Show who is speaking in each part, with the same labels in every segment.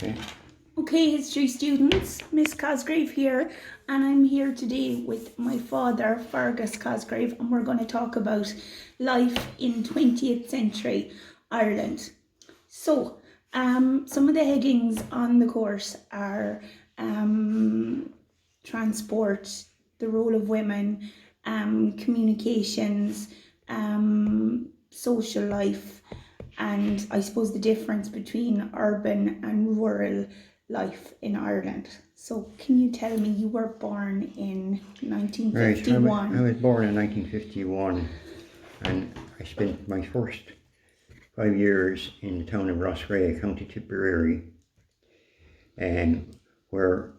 Speaker 1: Okay.
Speaker 2: Okay, history students, Miss Cosgrave here, and I'm here today with my father, Fergus Cosgrave, and we're going to talk about life in 20th century Ireland. So, some of the headings on the course are transport, the role of women, communications, social life, and I suppose the difference between urban and rural life in Ireland. So can you tell me, you were born in 1951?
Speaker 1: Right, I was born in 1951 and I spent my first 5 years in the town of Roscrea, County Tipperary, where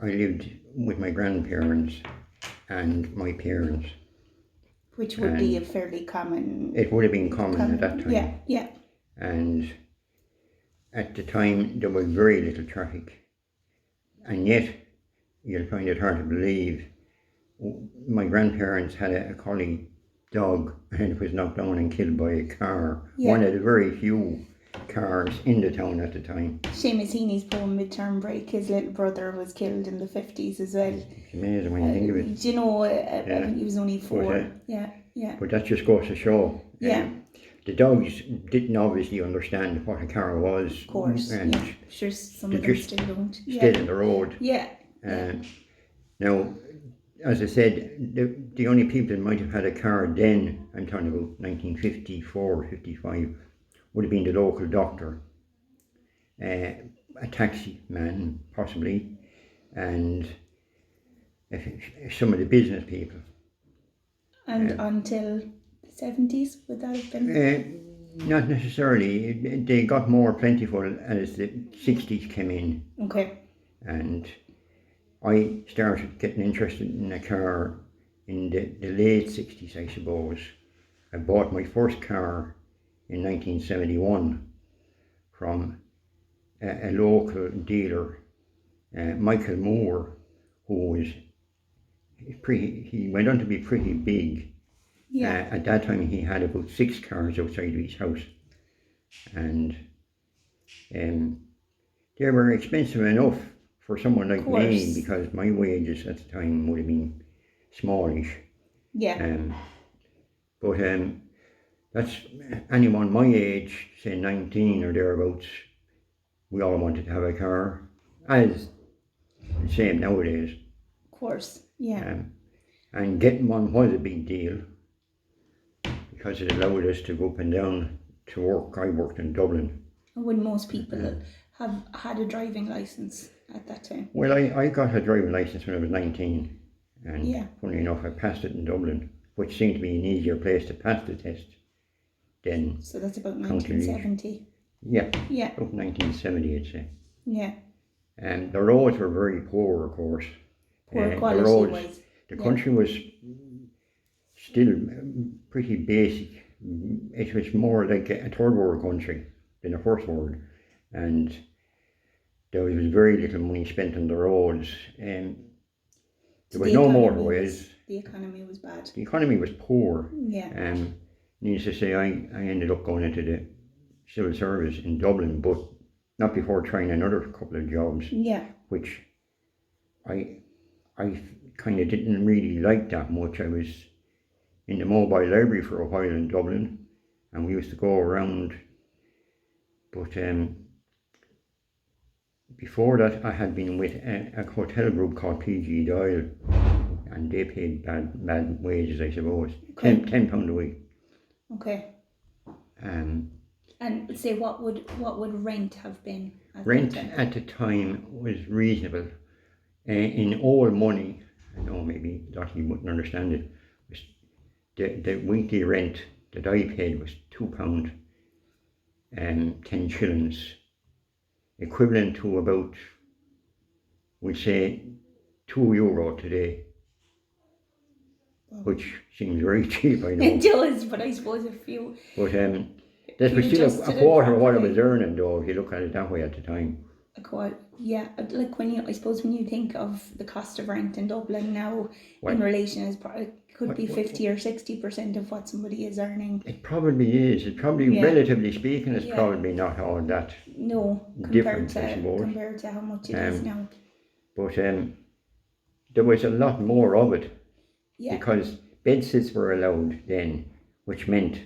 Speaker 1: I lived with my grandparents and my parents.
Speaker 2: Which would be a fairly common...
Speaker 1: It would have been common at that time.
Speaker 2: Yeah.
Speaker 1: And at the time there was very little traffic. And yet, you'll find it hard to believe, my grandparents had a collie dog and it was knocked down and killed by a car.
Speaker 2: Yeah.
Speaker 1: One of the very few cars in the town at the time.
Speaker 2: Seamus Heaney's poem Midterm Break, his little brother was killed in the 50s as well.
Speaker 1: It's amazing when you think of it.
Speaker 2: Do you know, I think he was only 4.
Speaker 1: But that just goes to show.
Speaker 2: Yeah.
Speaker 1: The dogs didn't obviously understand what a car was.
Speaker 2: Of course,
Speaker 1: and
Speaker 2: yeah. Sure, some of them still don't.
Speaker 1: Stayed in the road.
Speaker 2: Yeah.
Speaker 1: Now, as I said, the only people that might have had a car then, I'm talking about 1954, 55, would have been the local doctor, a taxi man possibly, and some of the business people.
Speaker 2: And until the 70s, would that have been?
Speaker 1: Not necessarily. They got more plentiful as the 60s came in.
Speaker 2: Okay.
Speaker 1: And I started getting interested in a car in the late 60s, I suppose. I bought my first car in 1971 from a local dealer, Michael Moore, who was he went on to be pretty big.
Speaker 2: Yeah.
Speaker 1: At that time he had about 6 cars outside of his house, and they were expensive enough for someone like me, because my wages at the time would have been smallish.
Speaker 2: Yeah.
Speaker 1: But that's anyone my age, say 19 or thereabouts, we all wanted to have a car, as the same nowadays.
Speaker 2: Of course, yeah.
Speaker 1: And getting one was a big deal, because it allowed us to go up and down to work. I worked in Dublin.
Speaker 2: Would most people have had a driving licence at that time?
Speaker 1: Well, I got a driving licence when I was 19, and funny enough I passed it in Dublin, which seemed to be an easier place to pass the test than...
Speaker 2: So that's about 1970?
Speaker 1: Yeah,
Speaker 2: about
Speaker 1: 1970 I'd say.
Speaker 2: Yeah.
Speaker 1: And the roads were very poor, of course.
Speaker 2: Poor quality-wise.
Speaker 1: The country was still pretty basic. It was more like a third world country than a first world, and there was very little money spent on the roads, and there was no motorways.
Speaker 2: The economy was bad.
Speaker 1: The economy was poor.
Speaker 2: Yeah.
Speaker 1: Needless to say, I ended up going into the civil service in Dublin, but not before trying another couple of jobs.
Speaker 2: Yeah.
Speaker 1: Which I kind of didn't really like that much. I was in the mobile library for a while in Dublin, and we used to go around, but before that I had been with a hotel group called PG Doyle, and they paid bad wages, I suppose.
Speaker 2: Okay.
Speaker 1: £10 a week.
Speaker 2: Okay.
Speaker 1: And
Speaker 2: say, what would rent have been at
Speaker 1: rent
Speaker 2: that time?
Speaker 1: at the time was reasonable. In old money, I know maybe Lottie wouldn't understand it, the weekly rent that I paid was £2 and 10 shillings, equivalent to about, we'll say, €2 today, which seems very cheap, I know.
Speaker 2: It does, but I suppose if you...
Speaker 1: But that was still a quarter of what I was earning, though, if you look at it that way at the time.
Speaker 2: Yeah, like I suppose when you think of the cost of rent in Dublin now, in relation as Could be 50 or 60% of what somebody is earning.
Speaker 1: It probably is. It probably,
Speaker 2: Yeah.
Speaker 1: relatively speaking, it's
Speaker 2: Yeah.
Speaker 1: probably not all that
Speaker 2: No,
Speaker 1: different, I suppose.
Speaker 2: compared to how much it is now.
Speaker 1: But there was a lot more of it
Speaker 2: Yeah.
Speaker 1: because bedsits were allowed then, which meant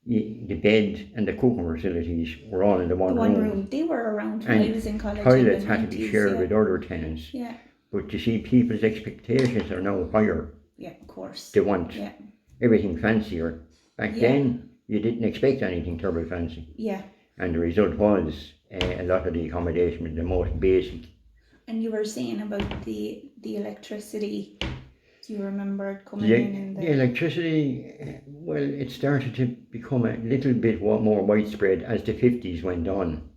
Speaker 1: the bed and the cooking facilities were all in the one room.
Speaker 2: They were around when I was in college.
Speaker 1: Toilets
Speaker 2: in the
Speaker 1: had to be
Speaker 2: 90s,
Speaker 1: shared
Speaker 2: yeah.
Speaker 1: with other tenants.
Speaker 2: Yeah.
Speaker 1: But you see, people's expectations are now higher.
Speaker 2: Yeah, of course.
Speaker 1: They want
Speaker 2: Yeah.
Speaker 1: everything fancier. Back
Speaker 2: Yeah.
Speaker 1: then, you didn't expect anything terribly fancy.
Speaker 2: Yeah.
Speaker 1: And the result was a lot of the accommodation was the most basic.
Speaker 2: And you were saying about the electricity. Do you remember it coming in? And
Speaker 1: The electricity, well, it started to become a little bit more widespread as the 50s went on.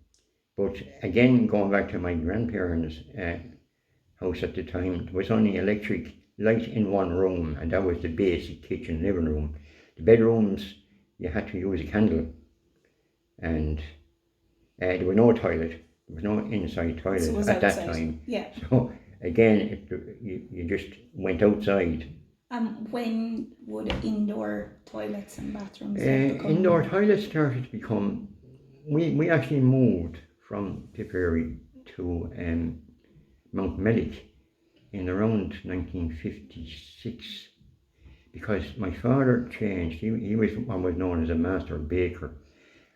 Speaker 1: But again, going back to my grandparents' house at the time, there was only electric light in one room, and that was the basic kitchen living room. The bedrooms, you had to use a candle, and there was no toilet. There was no inside toilet
Speaker 2: So it was
Speaker 1: at
Speaker 2: outside.
Speaker 1: that time.
Speaker 2: Yeah.
Speaker 1: So again, you just went outside.
Speaker 2: When would indoor toilets and bathrooms have become?
Speaker 1: Indoor toilets started to become. We actually moved from Tipperary to Mountmellick in around 1956 because my father changed. He was what was known as a master baker,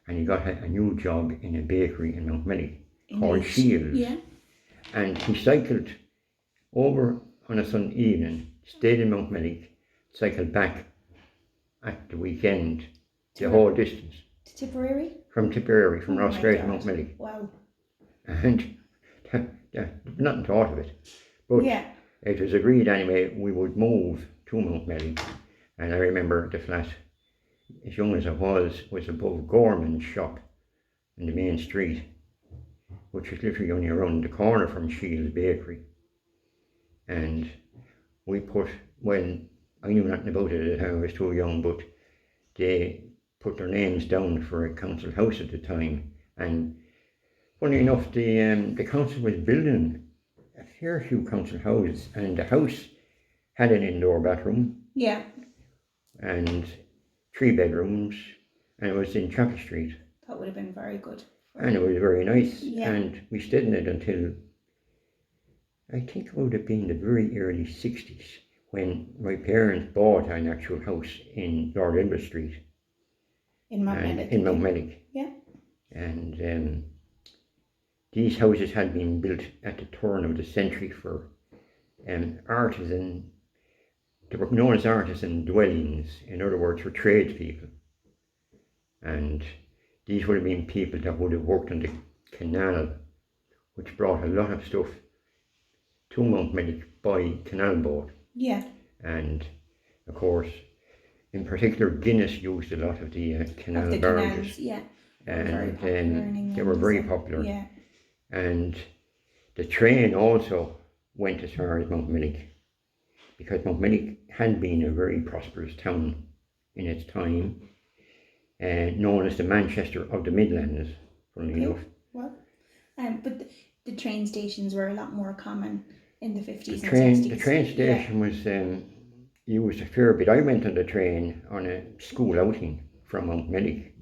Speaker 1: and he got a new job in a bakery in Mountmellick called Shields.
Speaker 2: Yeah.
Speaker 1: And he cycled over on a Sunday evening, stayed in Mountmellick, cycled back at the weekend the whole distance.
Speaker 2: To Tipperary?
Speaker 1: From Tipperary, from Roscrea to
Speaker 2: God.
Speaker 1: Mountmellick.
Speaker 2: Wow.
Speaker 1: And nothing thought of it. But
Speaker 2: Yeah.
Speaker 1: it was agreed anyway we would move to Mountmellick. And I remember the flat, as young as I was above Gorman's shop in the main street, which was literally only around the corner from Shields Bakery. And we put, well, I knew nothing about it at the time, I was too young, but they put their names down for a council house at the time. And funny enough, the council was building a fair few council houses, and the house had an indoor bathroom.
Speaker 2: Yeah.
Speaker 1: And 3 bedrooms, and it was in Chapel Street.
Speaker 2: That would have been very good.
Speaker 1: And it was very nice.
Speaker 2: Yeah.
Speaker 1: And we stayed in it until, I think it would have been the very early 60s, when my parents bought an actual house in Lord Edward Street.
Speaker 2: In Mountmellick.
Speaker 1: In Mountmellick.
Speaker 2: Yeah.
Speaker 1: And these houses had been built at the turn of the century for artisan. They were known as artisan dwellings, in other words, for tradespeople. And these would have been people that would have worked on the canal, which brought a lot of stuff to Mountmellick by canal boat.
Speaker 2: Yeah.
Speaker 1: And of course, in particular, Guinness used a lot of the canal barges.
Speaker 2: Canals, yeah.
Speaker 1: And they were very popular.
Speaker 2: Yeah.
Speaker 1: And the train also went as far as Mountmellick, because Mountmellick had been a very prosperous town in its time, known as the Manchester of the Midlands, funnily enough.
Speaker 2: Well, but the train stations were a lot more common in the 50s and 60s.
Speaker 1: The train station was used a fair bit. I went on the train on a school outing from Mountmellick.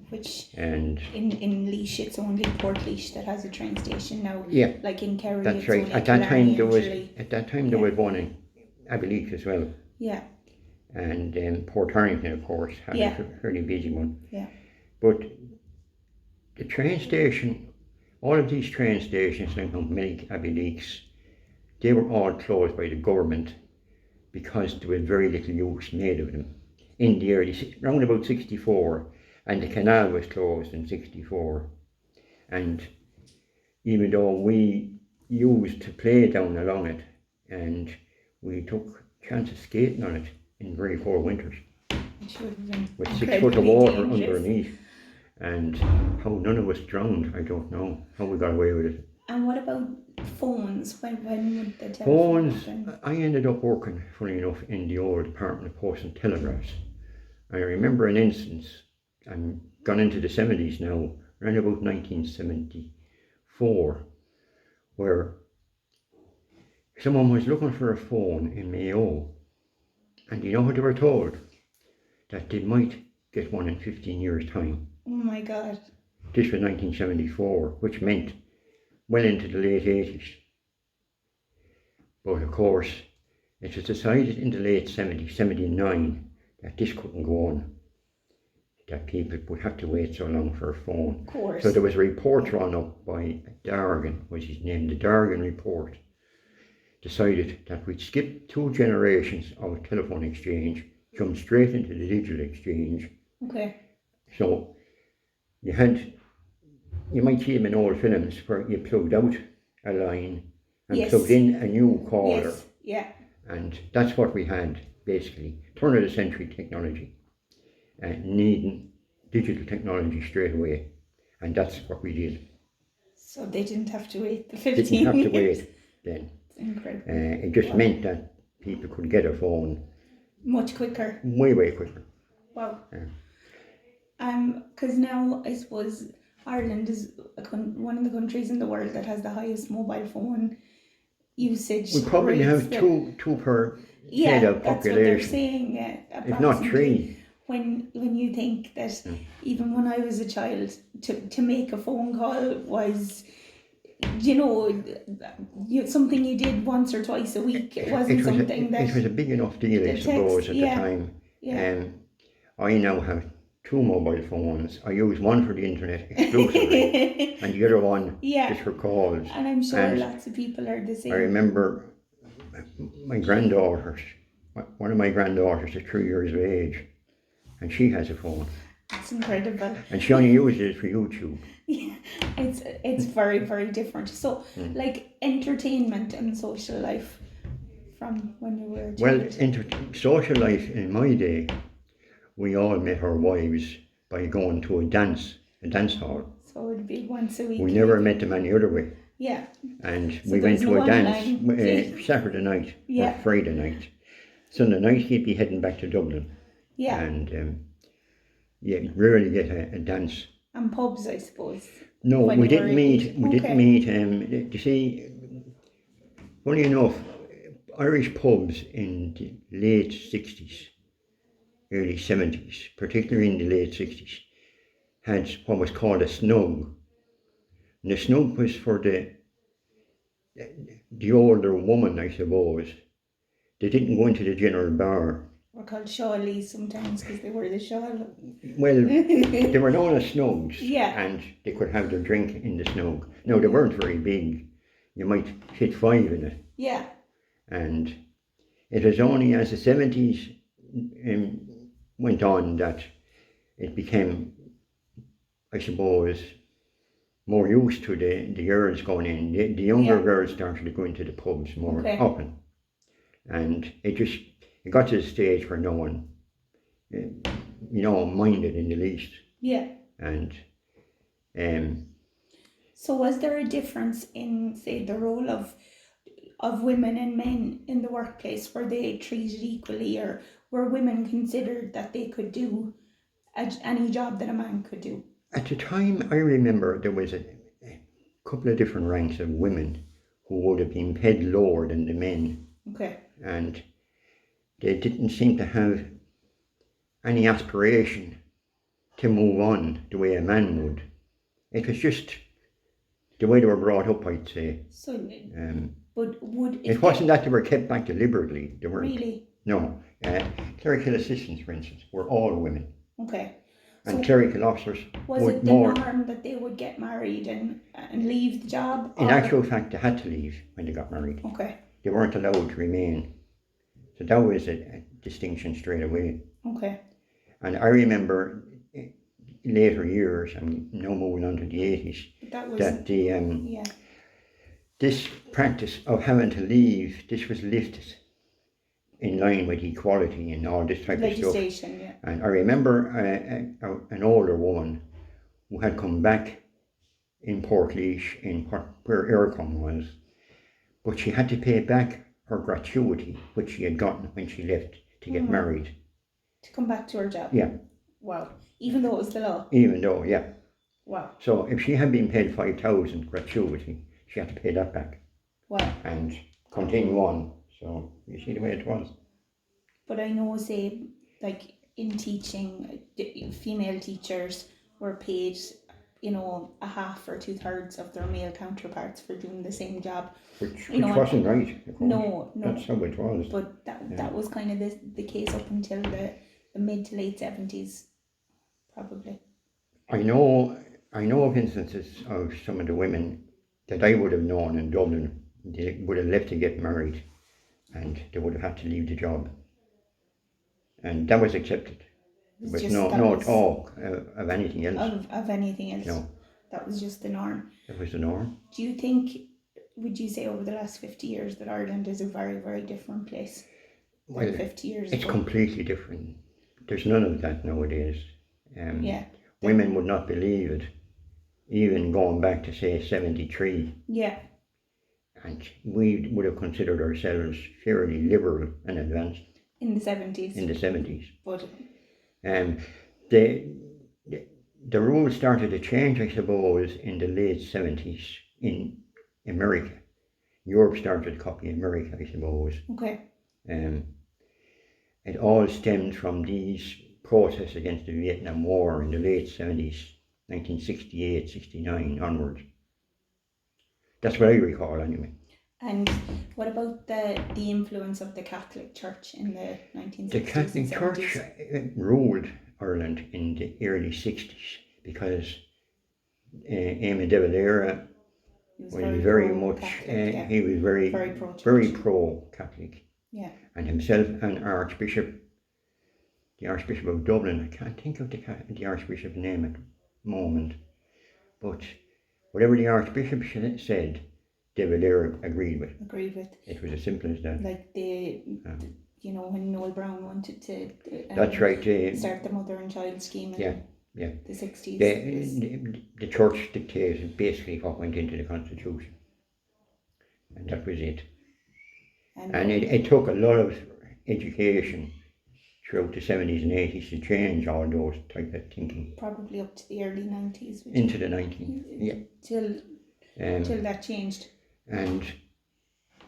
Speaker 2: Which,
Speaker 1: and
Speaker 2: in Laois, it's only Portlaoise that has a train station now.
Speaker 1: Yeah,
Speaker 2: like in Kerry,
Speaker 1: that's
Speaker 2: it's
Speaker 1: right.
Speaker 2: only
Speaker 1: At that time there was
Speaker 2: Killarney.
Speaker 1: was one in Abbeyleix as well.
Speaker 2: Yeah.
Speaker 1: And Port Harrington, of course, had a fairly busy one.
Speaker 2: Yeah.
Speaker 1: But the train station, all of these train stations like Mountmellick, Abbeyleix, they were all closed by the government because there was very little use made of them in the around about 64. And the canal was closed in 64. And even though we used to play down along it, and we took chances skating on it in very cold winters, with 6 foot of water underneath, and how none of us drowned, I don't know how we got away with it.
Speaker 2: And what about phones? When would the telephone happen?
Speaker 1: I ended up working, funny enough, in the old Department of Post and Telegraphs. I remember an instance. I'm gone into the 70s now, around about 1974, where someone was looking for a phone in Mayo, And you know what they were told? That they might get one in 15 years' time.
Speaker 2: Oh my God.
Speaker 1: This was 1974, which meant well into the late 80s. But of course, it was decided in the late 70s, 79, that this couldn't go on, that people would have to wait so long for a phone.
Speaker 2: Of course.
Speaker 1: So there was a report drawn up by Dargan, was his name, the Dargan report, decided that we'd skip 2 generations of telephone exchange, jump straight into the digital exchange.
Speaker 2: Okay.
Speaker 1: So you might see them in old films where you plugged out a line and
Speaker 2: Yes.
Speaker 1: plugged in a new caller.
Speaker 2: Yes. Yeah.
Speaker 1: And that's what we had, basically. Turn of the century technology. Needing digital technology straight away. And that's what we did.
Speaker 2: So they didn't have to wait the 15
Speaker 1: Didn't have to
Speaker 2: years.
Speaker 1: wait then.
Speaker 2: It's incredible.
Speaker 1: It just meant that people could get a phone
Speaker 2: Much quicker.
Speaker 1: way, way quicker.
Speaker 2: Wow.
Speaker 1: Yeah.
Speaker 2: Because now I suppose Ireland is one of the countries in the world that has the highest mobile phone usage.
Speaker 1: We probably
Speaker 2: rates
Speaker 1: have
Speaker 2: that-
Speaker 1: two per
Speaker 2: Yeah,
Speaker 1: head of
Speaker 2: that's what they're
Speaker 1: population,
Speaker 2: saying.
Speaker 1: if not
Speaker 2: Approximately.
Speaker 1: 3.
Speaker 2: When you think that even when I was a child, to make a phone call was, something you did once or twice a week. It wasn't something that...
Speaker 1: It was a big enough deal, I
Speaker 2: the
Speaker 1: suppose,
Speaker 2: text,
Speaker 1: at
Speaker 2: yeah,
Speaker 1: the time.
Speaker 2: yeah.
Speaker 1: I now have 2 mobile phones. I use one for the internet exclusively, and the other one
Speaker 2: Yeah.
Speaker 1: just for calls.
Speaker 2: And I'm sure
Speaker 1: And
Speaker 2: lots of people are the same.
Speaker 1: I remember my granddaughters. One of my granddaughters is 3 years of age, and she has a phone,
Speaker 2: It's incredible.
Speaker 1: and she only uses it for YouTube.
Speaker 2: Yeah, it's very, very different. So, like entertainment and social life from when you were a
Speaker 1: Well,
Speaker 2: child.
Speaker 1: social life in my day, we all met our wives by going to a dance hall.
Speaker 2: So it'd be once a week.
Speaker 1: We never met them any other way.
Speaker 2: Yeah.
Speaker 1: And
Speaker 2: So
Speaker 1: we
Speaker 2: there
Speaker 1: went
Speaker 2: was
Speaker 1: to
Speaker 2: no
Speaker 1: a dance
Speaker 2: online date.
Speaker 1: Saturday night
Speaker 2: Yeah.
Speaker 1: or Friday night. Sunday night he'd be heading back to Dublin.
Speaker 2: Yeah.
Speaker 1: And you rarely get a dance.
Speaker 2: And pubs, I suppose.
Speaker 1: No,
Speaker 2: When
Speaker 1: we
Speaker 2: you were
Speaker 1: didn't meet. We
Speaker 2: okay.
Speaker 1: didn't meet. You see, funny enough, Irish pubs in the late 60s, early 70s, particularly in the late 60s, had what was called a snug. And the snug was for the older woman, I suppose. They didn't go into the general bar.
Speaker 2: We're called shawlies sometimes because they were the shawl.
Speaker 1: Well, they were known as snugs,
Speaker 2: Yeah.
Speaker 1: and they could have their drink in the snug. No, they weren't very big. You might fit 5 in it.
Speaker 2: Yeah.
Speaker 1: And it was only as the 70s went on that it became, I suppose, more used to the girls going in. The younger
Speaker 2: Yeah.
Speaker 1: girls started to go into the pubs more
Speaker 2: Okay.
Speaker 1: often. And it got to the stage where no one, minded in the least.
Speaker 2: Yeah.
Speaker 1: And
Speaker 2: So was there a difference in, say, the role of women and men in the workplace? Were they treated equally, or were women considered that they could do any job that a man could do?
Speaker 1: at the time, I remember there was a couple of different ranks of women who would have been paid lower than the men.
Speaker 2: Okay.
Speaker 1: And they didn't seem to have any aspiration to move on the way a man would. It was just the way they were brought up, I'd say.
Speaker 2: So, but would
Speaker 1: It wasn't that they were kept back deliberately. They weren't.
Speaker 2: really?
Speaker 1: No. Clerical assistants, for instance, were all women.
Speaker 2: Okay.
Speaker 1: And
Speaker 2: So
Speaker 1: clerical officers
Speaker 2: was
Speaker 1: would
Speaker 2: it the
Speaker 1: more.
Speaker 2: norm that they would get married and leave the job?
Speaker 1: In
Speaker 2: or-
Speaker 1: actual fact, they had to leave when they got married.
Speaker 2: Okay.
Speaker 1: They weren't allowed to remain. So that was a distinction straight away.
Speaker 2: Okay.
Speaker 1: And I remember later years, I'm now moving on to the 80s,
Speaker 2: But that was
Speaker 1: that
Speaker 2: yeah.
Speaker 1: this practice of having to leave, this was lifted in line with equality and all this type of stuff.
Speaker 2: Legislation, yeah.
Speaker 1: And I remember an older woman who had come back in Portlaoise, where Aircom was, but she had to pay back her gratuity, which she had gotten when she left to get married.
Speaker 2: To come back to her job.
Speaker 1: Yeah,
Speaker 2: Wow. Even though it was the law.
Speaker 1: even though, yeah.
Speaker 2: Wow.
Speaker 1: So if she had been paid 5,000 gratuity, she had to pay that back
Speaker 2: Wow.
Speaker 1: and continue on. So you see the way it was.
Speaker 2: But I know, say, like in teaching, female teachers were paid, you know, a half or 2/3 of their male counterparts for doing the same job.
Speaker 1: which
Speaker 2: You know,
Speaker 1: wasn't right, of course.
Speaker 2: No,
Speaker 1: That's how it was.
Speaker 2: but that was kind of the case up until the mid to late 70s, probably.
Speaker 1: I know of instances of some of the women that I would have known in Dublin. They would have left to get married, and they would have had to leave the job, and that was accepted. There was no talk of anything else.
Speaker 2: Of anything else.
Speaker 1: No,
Speaker 2: That was just the norm.
Speaker 1: that was the norm.
Speaker 2: Do you think, would you say over the last 50 years that Ireland is a very, very different place
Speaker 1: Well,
Speaker 2: than 50 years
Speaker 1: it's
Speaker 2: ago?
Speaker 1: completely different. There's none of that nowadays.
Speaker 2: Yeah.
Speaker 1: Women would not believe it, even going back to say 73.
Speaker 2: Yeah.
Speaker 1: And we would have considered ourselves fairly liberal and advanced
Speaker 2: In the 70s.
Speaker 1: in the 70s.
Speaker 2: But
Speaker 1: the rules started to change, I suppose, in the late 70s in America. Europe started to copy America, I suppose.
Speaker 2: okay.
Speaker 1: It all stemmed from these protests against the Vietnam War in the late 70s, 1968, 69 onwards. That's what I recall anyway.
Speaker 2: And what about the influence of the Catholic Church in the 1960s?
Speaker 1: The Catholic
Speaker 2: and 70s?
Speaker 1: Church ruled Ireland in the early 60s because Eamon de Valera was very much, he was very pro-Catholic.
Speaker 2: Yeah.
Speaker 1: And himself and the Archbishop of Dublin, I can't think of the Archbishop's name at the moment, but whatever the Archbishop said, De Valera agreed with. It was as simple as that.
Speaker 2: Like you know, when Noel Brown wanted to
Speaker 1: that's right.
Speaker 2: Start the mother and child scheme in the 60s.
Speaker 1: The church dictated basically what went into the Constitution. And that was it. And it took a lot of education throughout the 70s and 80s to change all those type of thinking.
Speaker 2: Probably up to the early 90s.
Speaker 1: Into the 90s, yeah.
Speaker 2: Till that changed.
Speaker 1: And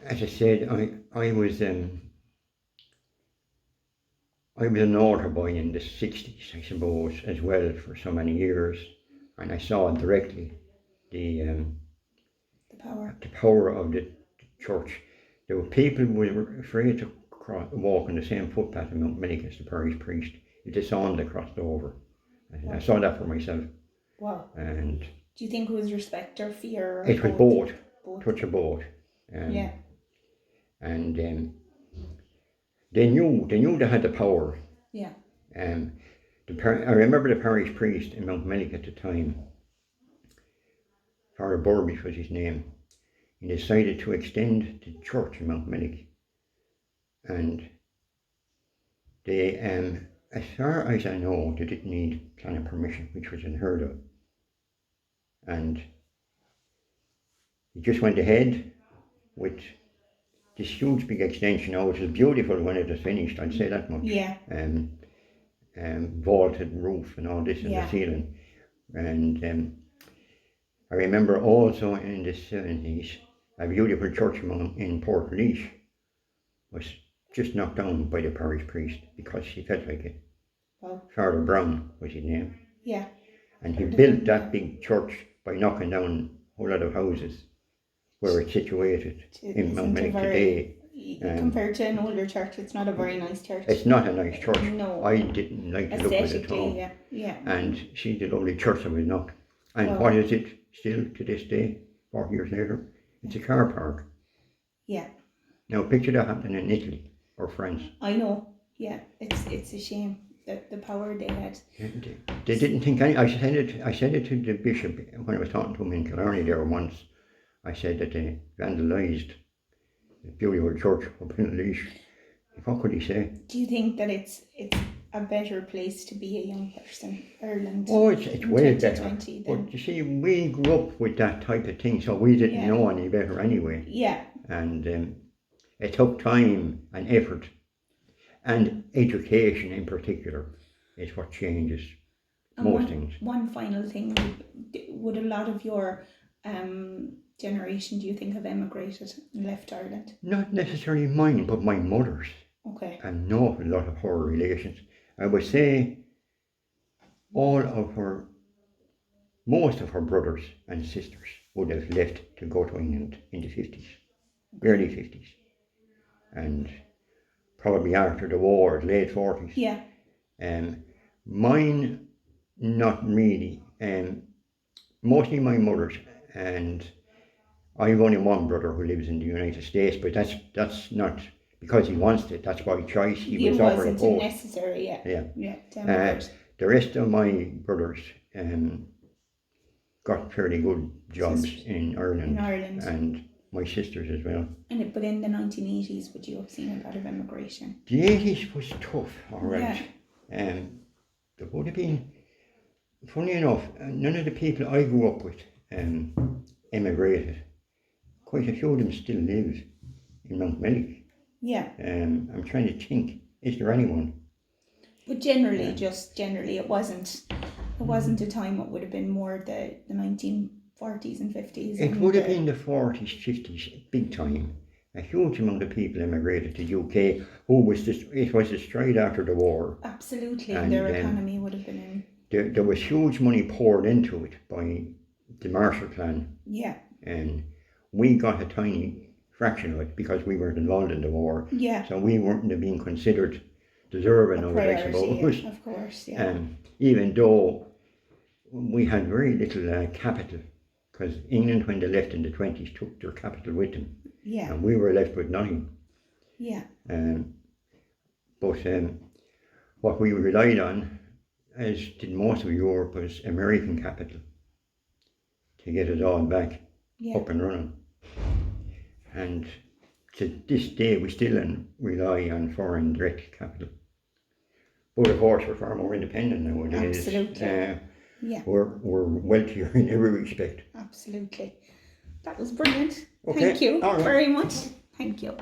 Speaker 1: as I said, I was an altar boy in the 60s, I suppose, as well, for so many years. And I saw directly the power of the church. There were people who were afraid to walk on the same footpath in Mountmillick as the parish priest. If they saw him, they crossed over.
Speaker 2: Wow.
Speaker 1: I saw that for myself.
Speaker 2: Wow.
Speaker 1: And
Speaker 2: do you think it was respect or fear? Or
Speaker 1: it was both. Touch of both.
Speaker 2: Yeah.
Speaker 1: And they knew they had the power.
Speaker 2: Yeah.
Speaker 1: I remember the parish priest in Mountmillick at the time, Father Burbage was his name. He decided to extend the church in Mountmillick, and they, as far as I know, they didn't need planning permission, which was unheard of. And he just went ahead with this huge big extension. Now, it was beautiful when it was finished, I'd say that much.
Speaker 2: Yeah.
Speaker 1: Vaulted roof and all this in the ceiling. And I remember also in the 70s, a beautiful church in Portlaoise was just knocked down by the parish priest because he felt like it.
Speaker 2: Wow.
Speaker 1: Father Brown was his name.
Speaker 2: Yeah.
Speaker 1: And he built that big church by knocking down a whole lot of houses where it's situated in Mountmillick today.
Speaker 2: Compared to an older church, it's not a very nice church.
Speaker 1: It's not a nice church.
Speaker 2: No.
Speaker 1: I didn't like to look at it at all.
Speaker 2: Yeah.
Speaker 1: And see the lovely church that was knocked. And what is it still to this day, 40 years later? It's a car park.
Speaker 2: Yeah.
Speaker 1: Now picture that happening in Italy or France.
Speaker 2: I know. Yeah. It's a shame that the power they had.
Speaker 1: They didn't think any. I said it to the bishop when I was talking to him in Killarney there once. I said that they vandalised the beautiful church up in Laois. What could he say?
Speaker 2: Do you think that it's a better place to be a young person, Ireland?
Speaker 1: Oh, it's way better. But you see, we grew up with that type of thing, so we didn't know any better anyway.
Speaker 2: Yeah.
Speaker 1: And it took time and effort, and education in particular is what changes most things.
Speaker 2: One final thing, would a lot of your generation, do you think, have emigrated and left Ireland?
Speaker 1: Not necessarily mine, but my mother's.
Speaker 2: Okay.
Speaker 1: and an awful lot of her relations. I would say most of her brothers and sisters would have left to go to England in the 50s, early 50s, and probably after the war, late 40s.
Speaker 2: Yeah.
Speaker 1: Mine, not really. Mostly my mother's, and I've only one brother who lives in the United States, but that's not because he wants it. That's by choice. He was offered a
Speaker 2: It wasn't
Speaker 1: post.
Speaker 2: necessary. Yeah.
Speaker 1: Yeah.
Speaker 2: Yeah. Tell me about it.
Speaker 1: The rest of my brothers got fairly good jobs in Ireland, and my sisters as well.
Speaker 2: But in the 1980s, would you have seen a lot of immigration?
Speaker 1: The 80s was tough, all right.
Speaker 2: Yeah.
Speaker 1: There would have been, funny enough, none of the people I grew up with emigrated. Quite a few of them still live in Mountmellick.
Speaker 2: Yeah.
Speaker 1: I'm trying to think, is there anyone?
Speaker 2: But generally, it wasn't a time. It would have been more the 1940s and 50s.
Speaker 1: It would have been the 40s, 50s, big time. A huge amount of people emigrated to UK. It was a straight after the war.
Speaker 2: Absolutely, and their economy would have been in.
Speaker 1: There was huge money poured into it by the Marshall Plan.
Speaker 2: Yeah.
Speaker 1: And we got a tiny fraction of it because we weren't involved in the war.
Speaker 2: Yeah.
Speaker 1: So we weren't being considered deserving of it, I suppose.
Speaker 2: Yeah, of course, yeah.
Speaker 1: Even though we had very little capital, because England, when they left in the 20s, took their capital with them.
Speaker 2: Yeah.
Speaker 1: And we were left with nothing.
Speaker 2: Yeah.
Speaker 1: But what we relied on, as did most of Europe, was American capital to get us all back up and running. And to this day, we still rely on foreign direct capital. But of course, we're far more independent nowadays.
Speaker 2: Absolutely.
Speaker 1: We're wealthier in every respect.
Speaker 2: Absolutely. That was brilliant.
Speaker 1: Okay.
Speaker 2: Thank you
Speaker 1: All right.
Speaker 2: very much. Thank you.